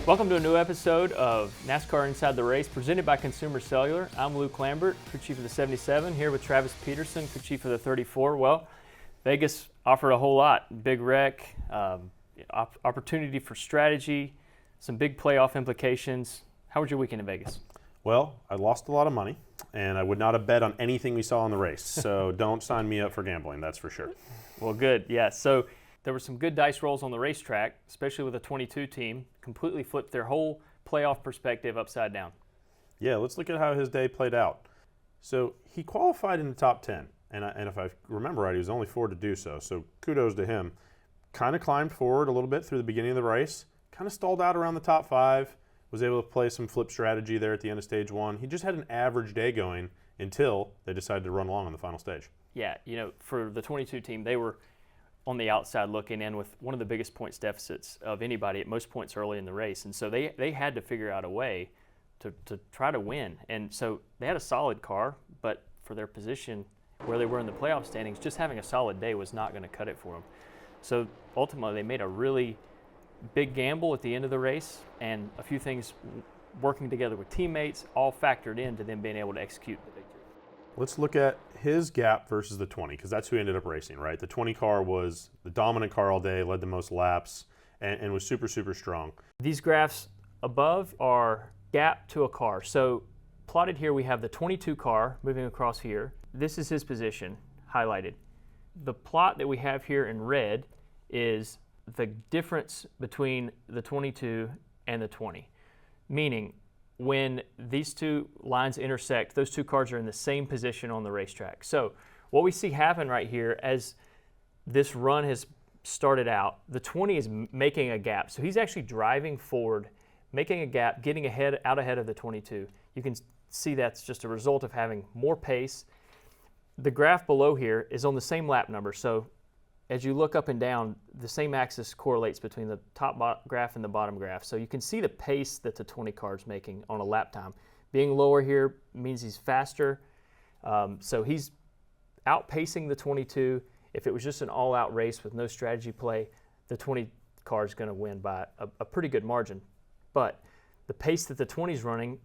Welcome to a new episode of NASCAR Inside the Race, presented by Consumer Cellular. I'm Luke Lambert, crew chief of the 77, here with Travis Peterson, crew chief of the 34. Well, Vegas offered a whole lot. Big wreck, opportunity for strategy, some big playoff implications. How was your weekend in Vegas? Well, I lost a lot of money, and I would not have bet on anything we saw in the race. So don't sign me up for gambling, that's for sure. Well, good, yeah. So there were some good dice rolls on the racetrack, especially with a 22 team. Completely flipped their whole playoff perspective upside down. Yeah, let's look at how his day played out. So he qualified in the top 10, and if I remember right, he was only 4 to do so. So kudos to him. Kind of climbed forward a little bit through the beginning of the race, kind of stalled out around the top 5, was able to play some flip strategy there at the end of stage 1. He just had an average day going until they decided to run along on the final stage. Yeah, you know, for the 22 team, they were on the outside looking in with one of the biggest points deficits of anybody at most points early in the race. And so they had to figure out a way to try to win. And so they had a solid car, but for their position where they were in the playoff standings, just having a solid day was not going to cut it for them. So ultimately they made a really big gamble at the end of the race, and a few things working together with teammates all factored into them being able to execute the victory. Let's look at his gap versus the 20, because that's who ended up racing, right? The 20 car was the dominant car all day, led the most laps, and was super, super strong. These graphs above are gap to a car. So plotted here, we have the 22 car moving across here. This is his position, highlighted. The plot that we have here in red is the difference between the 22 and the 20, meaning when these two lines intersect, those two cars are in the same position on the racetrack. So what we see happen right here as this run has started out, the 20 is making a gap. So he's actually driving forward, making a gap, getting out ahead of the 22. You can see that's just a result of having more pace. The graph below here is on the same lap number. So as you look up and down, the same axis correlates between the top graph and the bottom graph. So you can see the pace that the 20 car is making on a lap time. Being lower here means he's faster. So he's outpacing the 22. If it was just an all-out race with no strategy play, the 20 car is going to win by a pretty good margin. But the pace that the 20 is running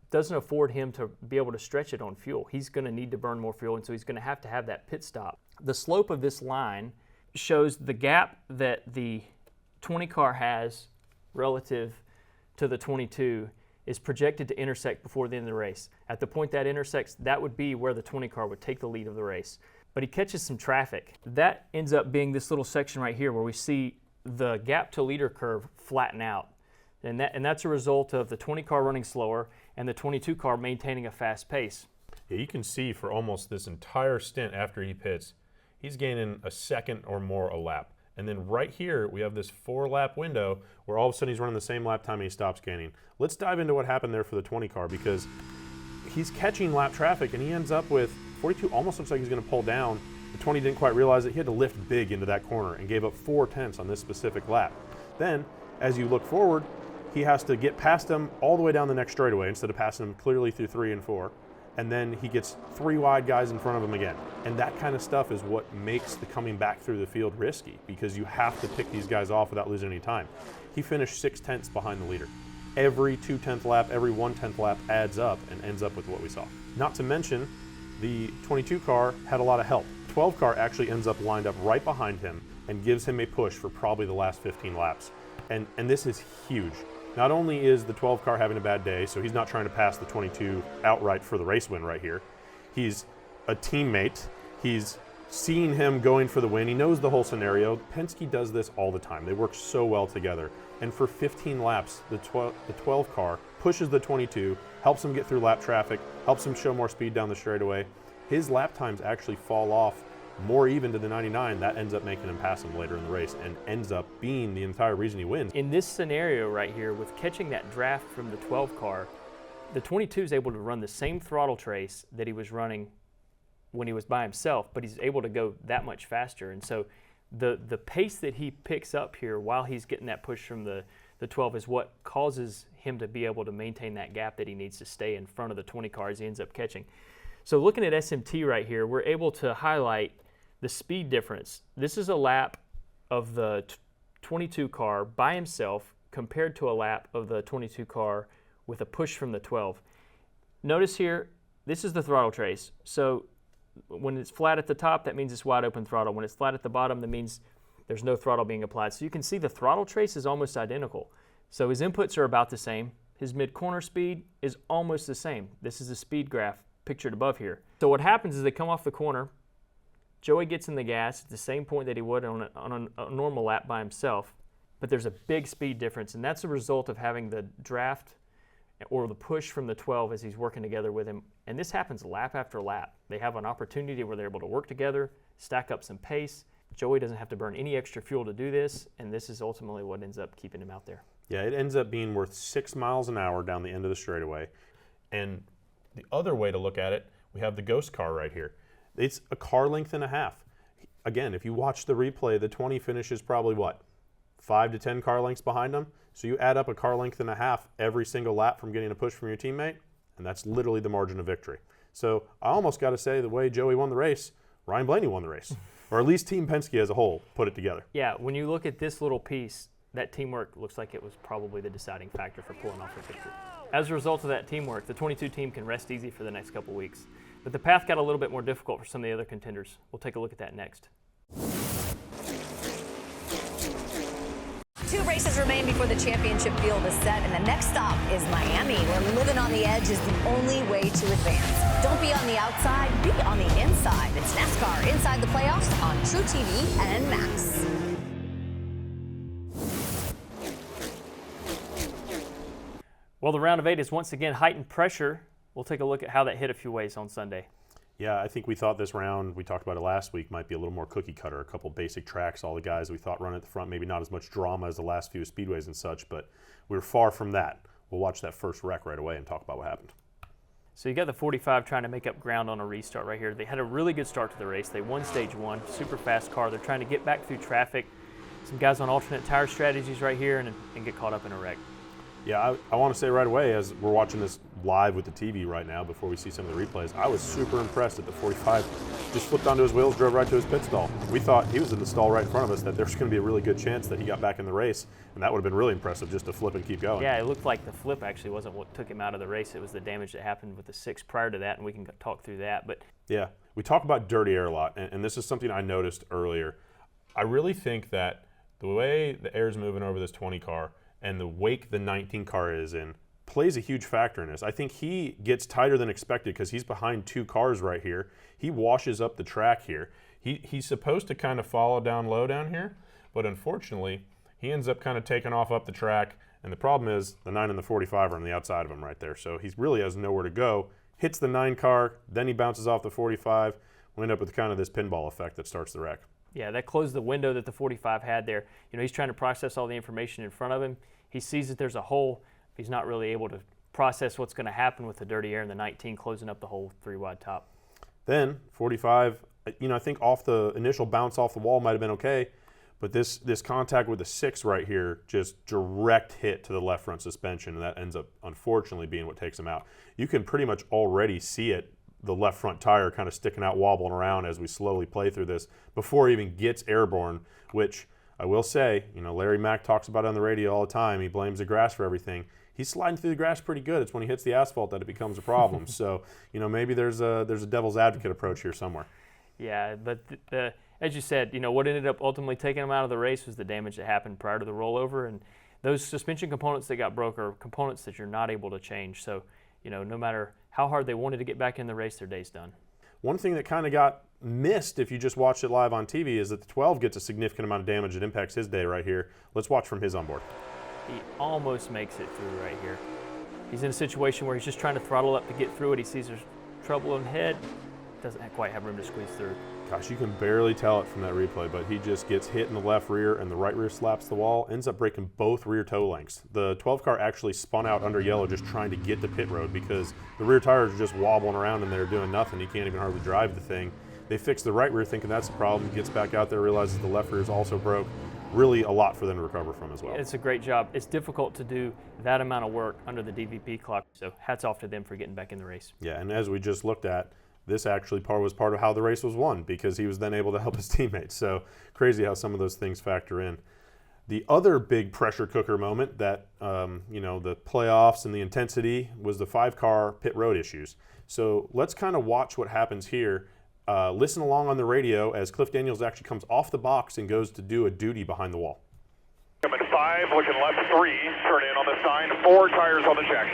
doesn't afford him to be able to stretch it on fuel. He's going to need to burn more fuel, and so he's going to have that pit stop. The slope of this line shows the gap that the 20 car has relative to the 22 is projected to intersect before the end of the race. At the point that intersects, that would be where the 20 car would take the lead of the race. But he catches some traffic. That ends up being this little section right here where we see the gap to leader curve flatten out. And that's a result of the 20 car running slower and the 22 car maintaining a fast pace. Yeah, you can see for almost this entire stint after he pits, he's gaining a second or more a lap. And then right here, we have this 4-lap window where all of a sudden he's running the same lap time and he stops gaining. Let's dive into what happened there for the 20 car, because he's catching lap traffic and he ends up with 42, almost looks like he's going to pull down. The 20 didn't quite realize it. He had to lift big into that corner and gave up 4/10 on this specific lap. Then, as you look forward, he has to get past him all the way down the next straightaway instead of passing him clearly through 3 and 4. And then he gets 3 wide guys in front of him again. And that kind of stuff is what makes the coming back through the field risky, because you have to pick these guys off without losing any time. He finished 6/10 behind the leader. Every 2/10 lap, every 1/10 lap adds up and ends up with what we saw. Not to mention, the 22 car had a lot of help. 12 car actually ends up lined up right behind him and gives him a push for probably the last 15 laps. And this is huge. Not only is the 12 car having a bad day, so he's not trying to pass the 22 outright for the race win right here. He's a teammate. He's seen him going for the win. He knows the whole scenario. Penske does this all the time. They work so well together. And for 15 laps, the 12 car pushes the 22, helps him get through lap traffic, helps him show more speed down the straightaway. His lap times actually fall off more even to the 99. That ends up making him pass him later in the race and ends up being the entire reason he wins. In this scenario right here, with catching that draft from the 12 car, the 22 is able to run the same throttle trace that he was running when he was by himself, but he's able to go that much faster. And so the pace that he picks up here while he's getting that push from the 12 is what causes him to be able to maintain that gap that he needs to stay in front of the 20 cars he ends up catching. So looking at SMT right here, we're able to highlight the speed difference. This is a lap of the 22 car by himself compared to a lap of the 22 car with a push from the 12. Notice here, this is the throttle trace. So when it's flat at the top, that means it's wide open throttle. When it's flat at the bottom, that means there's no throttle being applied. So you can see the throttle trace is almost identical. So his inputs are about the same. His mid-corner speed is almost the same. This is the speed graph pictured above here. So what happens is they come off the corner, Joey gets in the gas at the same point that he would on a normal lap by himself, but there's a big speed difference, and that's a result of having the draft or the push from the 12 as he's working together with him. And this happens lap after lap. They have an opportunity where they're able to work together, stack up some pace. Joey doesn't have to burn any extra fuel to do this, and this is ultimately what ends up keeping him out there. Yeah, it ends up being worth 6 miles an hour down the end of the straightaway. And the other way to look at it, we have the ghost car right here. It's a car length and a half. Again, if you watch the replay, the 20 finishes probably what? 5 to 10 car lengths behind them. So you add up a car length and a half every single lap from getting a push from your teammate, and that's literally the margin of victory. So I almost got to say the way Joey won the race, Ryan Blaney won the race. Or at least Team Penske as a whole put it together. Yeah, when you look at this little piece, that teamwork looks like it was probably the deciding factor for pulling off the victory. As a result of that teamwork, the 22 team can rest easy for the next couple weeks. But the path got a little bit more difficult for some of the other contenders. We'll take a look at that next. 2 races remain before the championship field is set, and the next stop is Miami, where living on the edge is the only way to advance. Don't be on the outside, be on the inside. It's NASCAR Inside the Playoffs on True TV and Max. Well, the round of 8 is once again heightened pressure. We'll take a look at how that hit a few ways on Sunday. Yeah, I think we thought this round, we talked about it last week, might be a little more cookie cutter, a couple basic tracks, all the guys we thought run at the front, maybe not as much drama as the last few speedways and such, but we were far from that. We'll watch that first wreck right away and talk about what happened. So you got the 45 trying to make up ground on a restart right here. They had a really good start to the race. They won stage 1, super fast car. They're trying to get back through traffic. Some guys on alternate tire strategies right here and get caught up in a wreck. Yeah, I want to say right away, as we're watching this live with the TV right now before we see some of the replays, I was super impressed that the 45 just flipped onto his wheels, drove right to his pit stall. We thought he was in the stall right in front of us, that there was going to be a really good chance that he got back in the race, and that would have been really impressive just to flip and keep going. Yeah, it looked like the flip actually wasn't what took him out of the race. It was the damage that happened with the 6 prior to that, and we can talk through that. But yeah, we talk about dirty air a lot, and this is something I noticed earlier. I really think that the way the air is moving over this 20 car and the wake the 19 car is in plays a huge factor in this. I think he gets tighter than expected because he's behind 2 cars right here. He washes up the track here. He's supposed to kind of follow down low down here, but unfortunately, he ends up kind of taking off up the track, and the problem is the 9 and the 45 are on the outside of him right there, so he really has nowhere to go. Hits the 9 car, then he bounces off the 45. We'll end up with kind of this pinball effect that starts the wreck. yeah, that closed the window that the 45 had there. You know, he's trying to process all the information in front of him. He sees that there's a hole. He's not really able to process what's going to happen with the dirty air in the 19 closing up the whole 3-wide top. Then 45, you know, I think off the initial bounce off the wall might have been okay, but this contact with the 6 right here, just direct hit to the left front suspension, and that ends up unfortunately being what takes him out. You can pretty much already see it, the left front tire kind of sticking out, wobbling around as we slowly play through this before he even gets airborne, which I will say, you know, Larry Mack talks about it on the radio all the time. He blames the grass for everything. He's sliding through the grass pretty good. It's when he hits the asphalt that it becomes a problem. So, you know, maybe there's a devil's advocate approach here somewhere. Yeah, but as you said, you know, what ended up ultimately taking him out of the race was the damage that happened prior to the rollover. And those suspension components that got broke are components that you're not able to change. So, you know, no matter how hard they wanted to get back in the race, their day's done. One thing that kind of got missed if you just watched it live on TV is that the 12 gets a significant amount of damage that impacts his day right here. Let's watch from his onboard. He almost makes it through right here. He's in a situation where he's just trying to throttle up to get through it. He sees there's trouble ahead. Doesn't quite have room to squeeze through. Gosh, you can barely tell it from that replay, but he just gets hit in the left rear and the right rear slaps the wall, ends up breaking both rear toe lengths. The 12 car actually spun out under yellow just trying to get to pit road because the rear tires are just wobbling around and they're doing nothing. He can't even hardly drive the thing. They fix the right rear thinking that's the problem, gets back out there, realizes the left rear is also broke. Really a lot for them to recover from as well. It's a great job. It's difficult to do that amount of work under the DVP clock, so hats off to them for getting back in the race. Yeah, and as we just looked at, this actually was part of how the race was won because he was then able to help his teammates. So crazy how some of those things factor in. The other big pressure cooker moment that, the playoffs and the intensity was the 5-car pit road issues. So let's kind of watch what happens here. Listen along on the radio as Cliff Daniels actually comes off the box and goes to do a duty behind the wall. Coming 5, looking left 3, turn in on the sign, 4 tires on the check.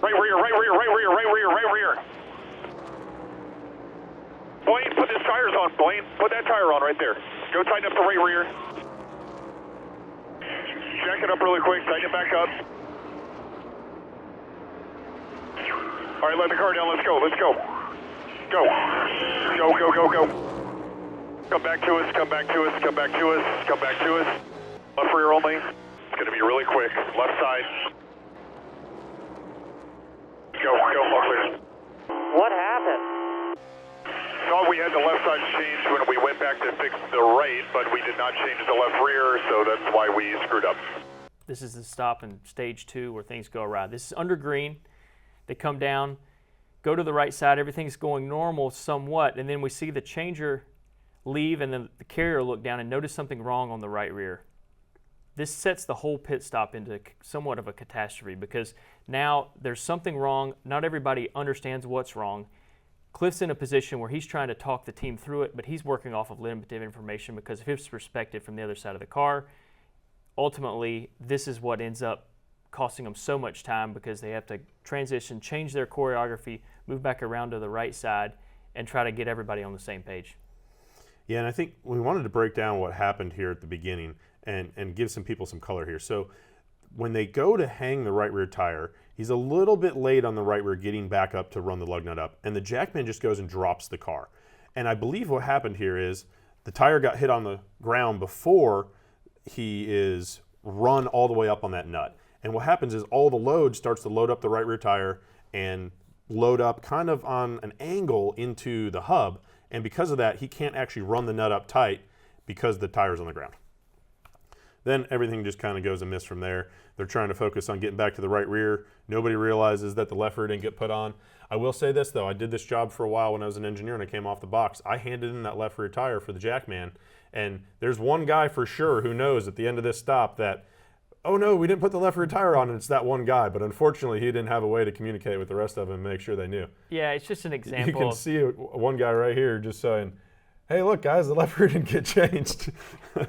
Right rear, right rear, right rear, right rear, right rear. Blaine, put his tires on. Blaine, put that tire on right there. Go tighten up the right rear. Jack it up really quick, tighten it back up. All right, let the car down, let's go, let's go. Go. Go, go, go, go. Come back to us, come back to us, come back to us, come back to us. Left rear only. It's going to be really quick. Left side. Go, go, all clear. What happened? Thought we had the left side changed when we went back to fix the right, but we did not change the left rear, so that's why we screwed up. This is the stop in stage 2 where things go awry. This is under green. They come down, go to the right side. Everything's going normal somewhat, and then we see the changer leave and then the carrier look down and notice something wrong on the right rear. This sets the whole pit stop into somewhat of a catastrophe because now there's something wrong. Not everybody understands what's wrong. Cliff's in a position where he's trying to talk the team through it, but he's working off of limited information because of his perspective from the other side of the car. Ultimately, this is what ends up costing them so much time because they have to transition, change their choreography, move back around to the right side, and try to get everybody on the same page. Yeah, and I think we wanted to break down what happened here at the beginning and give some people some color here. So when they go to hang the right rear tire, he's a little bit late on the right rear getting back up to run the lug nut up, and the jackman just goes and drops the car. And I believe what happened here is the tire got hit on the ground before he is run all the way up on that nut. And what happens is all the load starts to load up the right rear tire and load up kind of on an angle into the hub. And because of that, he can't actually run the nut up tight because the tire's on the ground. Then everything just kind of goes amiss from there. They're trying to focus on getting back to the right rear. Nobody realizes that the left rear didn't get put on. I will say this, though. I did this job for a while when I was an engineer and I came off the box. I handed in that left rear tire for the jackman. And there's one guy for sure who knows at the end of this stop that, oh no, we didn't put the left rear tire on, and it's that one guy. But unfortunately, he didn't have a way to communicate with the rest of them and make sure they knew. Yeah, it's just an example. You can see one guy right here just saying, hey, look, guys, the left rear didn't get changed.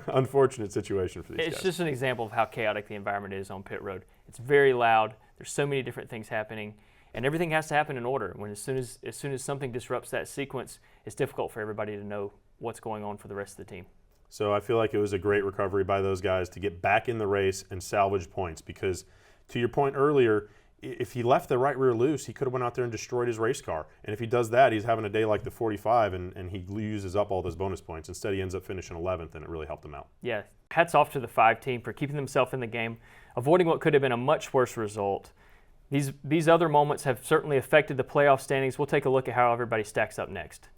Unfortunate situation for these guys. It's just an example of how chaotic the environment is on pit road. It's very loud. There's so many different things happening, and everything has to happen in order. When as soon as something disrupts that sequence, it's difficult for everybody to know what's going on for the rest of the team. So I feel like it was a great recovery by those guys to get back in the race and salvage points because, to your point earlier, if he left the right rear loose, he could have went out there and destroyed his race car. And if he does that, he's having a day like the 45 and he uses up all those bonus points. Instead, he ends up finishing 11th, and it really helped him out. Yeah, hats off to the 5 team for keeping themselves in the game, avoiding what could have been a much worse result. These other moments have certainly affected the playoff standings. We'll take a look at how everybody stacks up next.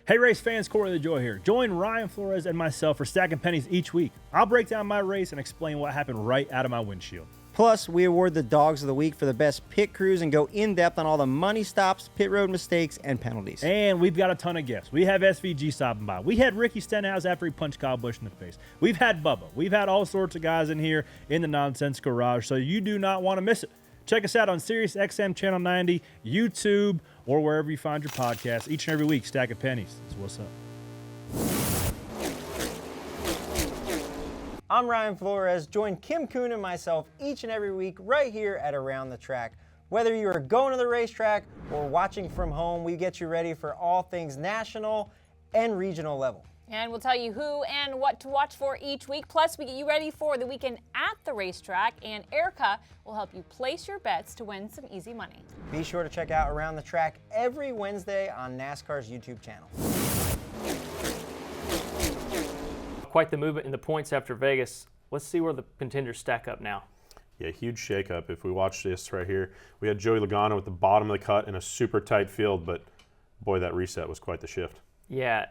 Hey race fans, Corey the Joy here. Join Ryan Flores and myself for Stacking Pennies each week. I'll break down my race and explain what happened right out of my windshield. Plus, we award the Dogs of the Week for the best pit crews and go in-depth on all the money stops, pit road mistakes, and penalties. And we've got a ton of guests. We have SVG stopping by. We had Ricky Stenhouse after he punched Kyle Busch in the face. We've had Bubba. We've had all sorts of guys in here in the Nonsense Garage, so you do not want to miss it. Check us out on Sirius XM Channel 90, YouTube, or wherever you find your podcasts. Each and every week, Stacking Pennies. That's what's up. I'm Ryan Flores. Join Kim Kuhn and myself each and every week right here at Around the Track. Whether you are going to the racetrack or watching from home, we get you ready for all things national and regional level. And we'll tell you who and what to watch for each week. Plus, we get you ready for the weekend at the racetrack, and Erica will help you place your bets to win some easy money. Be sure to check out Around the Track every Wednesday on NASCAR's YouTube channel. Quite the movement in the points after Vegas. Let's see where the contenders stack up now. Yeah, huge shakeup. If we watch this right here, we had Joey Logano at the bottom of the cut in a super tight field, but boy, that reset was quite the shift. Yeah,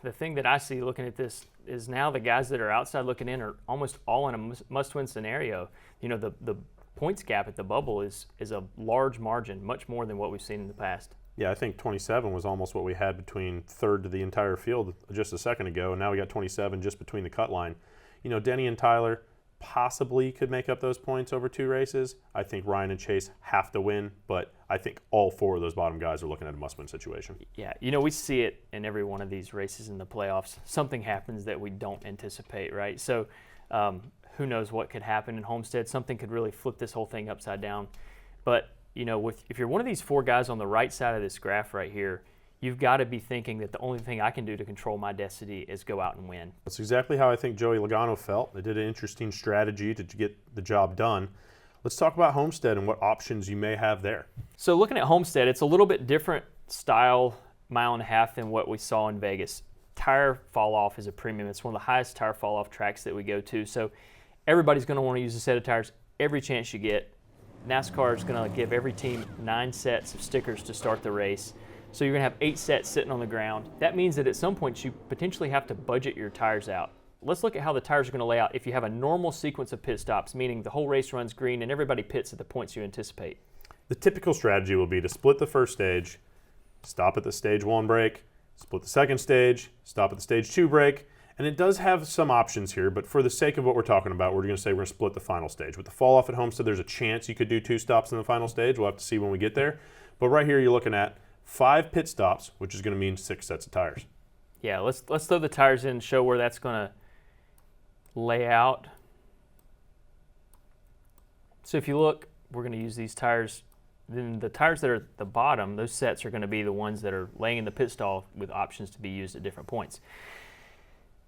the thing that I see looking at this is now the guys that are outside looking in are almost all in a must-win scenario. You know, the points gap at the bubble is a large margin, much more than what we've seen in the past. Yeah, I think 27 was almost what we had between third to the entire field just a second ago, and now we got 27 just between the cut line. You know, Denny and Tyler possibly could make up those points over 2 races. I think Ryan and Chase have to win, but I think all 4 of those bottom guys are looking at a must-win situation. Yeah, you know, we see it in every one of these races in the playoffs. Something happens that we don't anticipate, right? So who knows what could happen in Homestead. Something could really flip this whole thing upside down. But, you know, if you're one of these 4 guys on the right side of this graph right here, you've got to be thinking that the only thing I can do to control my destiny is go out and win. That's exactly how I think Joey Logano felt. They did an interesting strategy to get the job done. Let's talk about Homestead and what options you may have there. So looking at Homestead, it's a little bit different style mile and a half than what we saw in Vegas. Tire fall off is a premium. It's one of the highest tire fall off tracks that we go to. So everybody's going to want to use a set of tires every chance you get. NASCAR is going to give every team 9 sets of stickers to start the race. So you're going to have 8 sets sitting on the ground. That means that at some point you potentially have to budget your tires out. Let's look at how the tires are going to lay out if you have a normal sequence of pit stops, meaning the whole race runs green and everybody pits at the points you anticipate. The typical strategy will be to split the first stage, stop at the stage 1 break, split the second stage, stop at the stage 2 break, and it does have some options here, but for the sake of what we're talking about, we're going to say we're going to split the final stage. With the fall off at Homestead, there's a chance you could do 2 stops in the final stage. We'll have to see when we get there. But right here, you're looking at 5 pit stops, which is going to mean 6 sets of tires. Yeah, let's throw the tires in and show where that's going to lay out. So if you look, we're going to use these tires. Then the tires that are at the bottom, those sets are going to be the ones that are laying in the pit stall with options to be used at different points.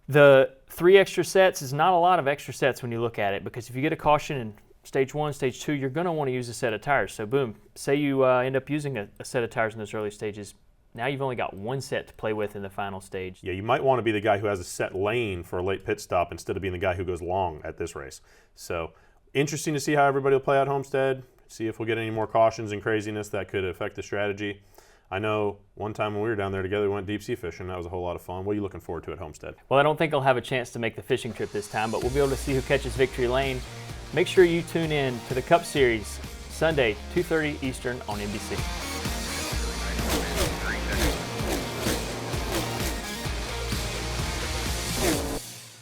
The 3 extra sets is not a lot of extra sets when you look at it, because if you get a caution in stage 1, stage 2, you're going to want to use a set of tires. So boom, say you end up using a set of tires in those early stages. Now you've only got 1 set to play with in the final stage. Yeah, you might want to be the guy who has a set lane for a late pit stop instead of being the guy who goes long at this race. So interesting to see how everybody will play out Homestead, see if we'll get any more cautions and craziness that could affect the strategy. I know one time when we were down there together, we went deep sea fishing. That was a whole lot of fun. What are you looking forward to at Homestead? Well, I don't think I'll have a chance to make the fishing trip this time, but we'll be able to see who catches victory lane. Make sure you tune in to the Cup Series Sunday, 2:30 Eastern on NBC.